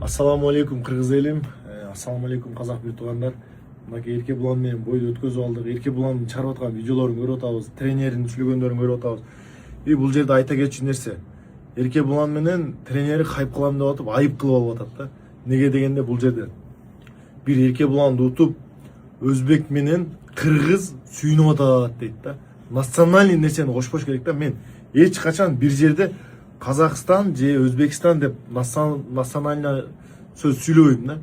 Ассаламу алейкум кыргыз элим, ассаламу алейкум казак бир туугандар. Мынакей Эрке Булан менен бойду өткөзүп алдык. Эрке Буландын чыгарып аткан видеолорун көрүп атабыз, тренердин сүйлөгөндөрүн көрүп атабыз. Бул жерде айта кетчү нерсе, Эрке Булан менен тренери хайп кылам деп атып, айып кылып алып атат да. Неге дегенде бул жерде бир Эрке Буланды утуп, өзбек менен кыргыз сүйүнүп атат дейт да. Национальный нерсени кошпош керек да. Мен эч качан бир жерде Казакстан же Өзбекстан деп национальный сөз сүйлөбөйм да.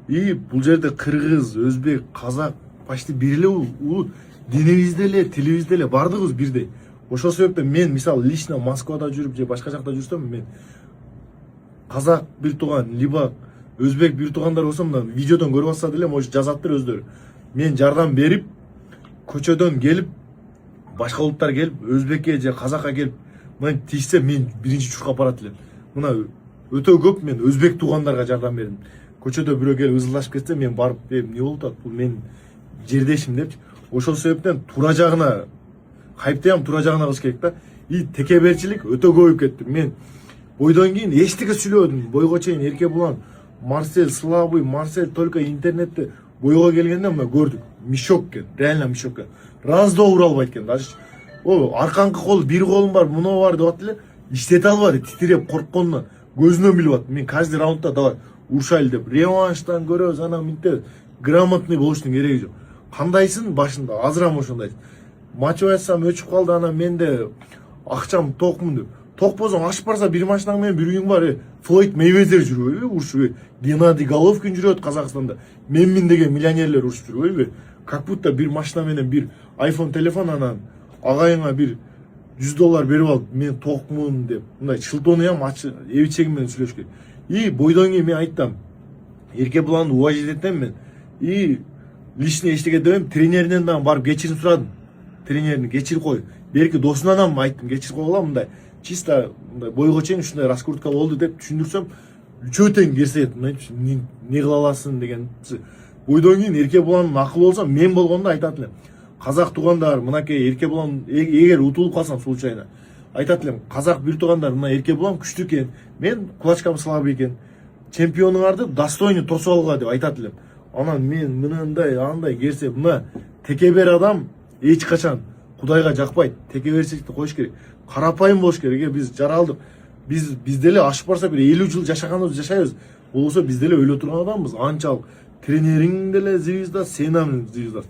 И бул жерде кыргыз, өзбек, казак почти бир эле улут, динибизде эле, тилибизде эле бардыгыбыз бирдей. Ошол себептен мен мисалы лично Москвада жүрүп же башка жакта жүрсөм, мен казак бир тууган, либо өзбек бир туугандар болсом да видеодон көрүп атса деле, может жазаттыр өздөрү. Мен жардам берип, көчөдөн келип, башка улуттар келип, өзбекке же казакка келип, мен тийсе мен биринчи чуркап барат элем. Мына өтө көп мен өзбек туугандарга жардам бердим. Көчөдө бирөө келип ызылдашып кетсе, мен барып, эмне болуп атат? Бул мен жердешим депчи. Ошол себептен туура жагына хайптам, туура жагына кылыш керек да. И текеберчилик өтө көбөйүп кетти. Мен бойдон кийин эчтеке сүйлөдүм. Бойго чейин Эрке Булан, Марсель слабый, Марсель только интернетте бойго келгенде мына көрдүк. Мешок экен, реально мешок экен. Раздоо албайт экен. Даже аркаңкы кол, бир колум бар, муну бар деп атты эле. Иштете албады, титиреп коркконунан. Көзүнөн билип атты. Мен каждый раундда давай урушайлы деп. Реванштан көрөбүз, ана минте грамотный болуштун кереги жок. Кандайсың башында? Азырам ошондайсың. Матч ойнасам өчүп калды, ана менде акчам токмун деп. Ток болсоң ашып барса бир машинаң менен бир үйүң бар. Флойд Мейвезер жүрбөйбү? Урушуп. Геннадий Головкин жүрөт Казакстанда. Менмин деген миллионерлер урушуп жүрбөйбү? Как будто бир машина менен бир iPhone телефон, анан агайыңа бир $100 берип алып, мен токмун деп. Мындай чылтоонуям эбичегим менен сүйлөш керек. И бойдон кийин мен айттым. Эрке Буланды уважать этем мен. И личный эчтеке дебем, тренеринен дагы барып кечирим сурадым. Тренерин кечирип кой. Берки досунан айттым, кечирип койгула, мындай чисто мындай бойго чейин ушундай раскрутка болду деп түшүндүрсөм, үчөө тең керсет, не кыла аласың деген. Бойдон кийин Эрке Буландын акылы болсо, мен болгондо айтат элем. Казак туугандар, мынакей Эрке Булан эгер утулуп калсам случайно, айтат элем, казак бир туугандар, мына Эрке Булан күчтүү экен, мен кулачкам слабый экен. Чемпионуңарды достойный тосуп алгыла деп айтат элем. Анан мен мындай, андай керсе, мына текебер адам эч качан Кудайга жакпайт. Текеберчиликти коюш керек. Карапайым болуш керек. Биз жаралдык. Биз деле ашып барса бир 50 жыл жашаганыбыз жашайбыз. Болсо биз деле өлө турган адамбыз. Анчалык тренериң деле звезда, сен дагы звезда.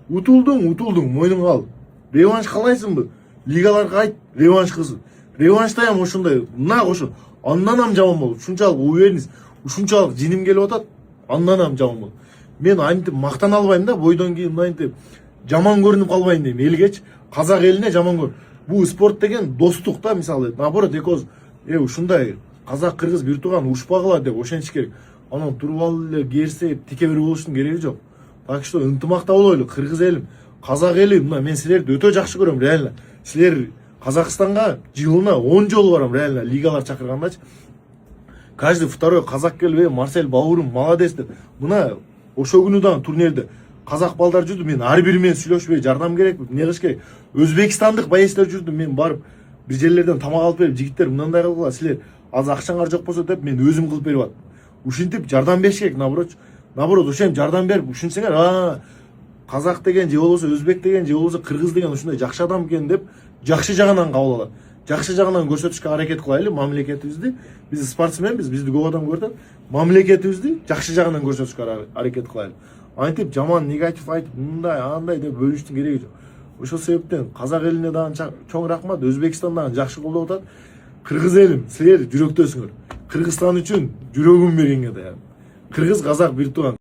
Утулдуң, мойнуңга ал. Реванш каалайсыңбы? Лигаларга айт, реванш кылсын. Реваншта ham ошондой, мына ошо. Андан жаман болду. Ушунчалык уверенность, ушунчалык жиним келип атат. Андан жаман болду. Мен антип мактана албайм да, бойдон кийин мынтип жаман көрүнүп калбайын дейм. Элгеч казак элине жаман көр. Бул спорт деген достук да, мисалы. Наоборот, экөөбүз ушундай казак кыргыз бир тууган урушпагыла деп ошентиш керек. Анан туруп алып эле керсеп, текебер болуштун кереги жок. Так что ынтымакта болойлу, кыргыз элим, казак эли, мына мен силерди өтө жакшы көрөм, реально. Силер Казакстанга жылына 10 жолу барам, реально, лигалар чакыргандачы. Каждый второй казак келип, Марсель бауырым, молодец деп. Мына ошо күнү дагы турнирде казак балдар жүрдү, мен ар бири менен сүйлөшпөй, жардам керек, эмне кылыш керек. Өзбекстандык боецтер жүрдү, мен барып бир жерлерден тамак алып берип, жигиттер мындай кылгыла, силер азыр акчаңар жок болсо деп, мен өзүм кылып берип ат. Ушинтип жардам бериш керек, наоборот, ошем жардам берип, ушинсеңер, казак деген же болбосо өзбек деген же болбосо кыргыз деген ушундай жакшы адам экен деп, жакшы жагынан кабыл алат. Жакшы жагынан көрсөтүшкө аракет кылайлы, мамлекетибизди. Биз спортсменбиз, бизди көп адам көрөт. Мамлекетибизди жакшы жагынан көрсөтүшкө аракет кылайлы. Антип жаман негатив айтып, мындай, андай деп бөлүштүн кереги жок. Ошол себептен казак элине дагы чоң рахмат, Өзбекстан дагы жакшы колдоп атат. Кыргыз элим, силер жүрөктөсүңөр. Кыргызстан үчүн жүрөгүм бергенге да. Кыргыз казак бир тууган.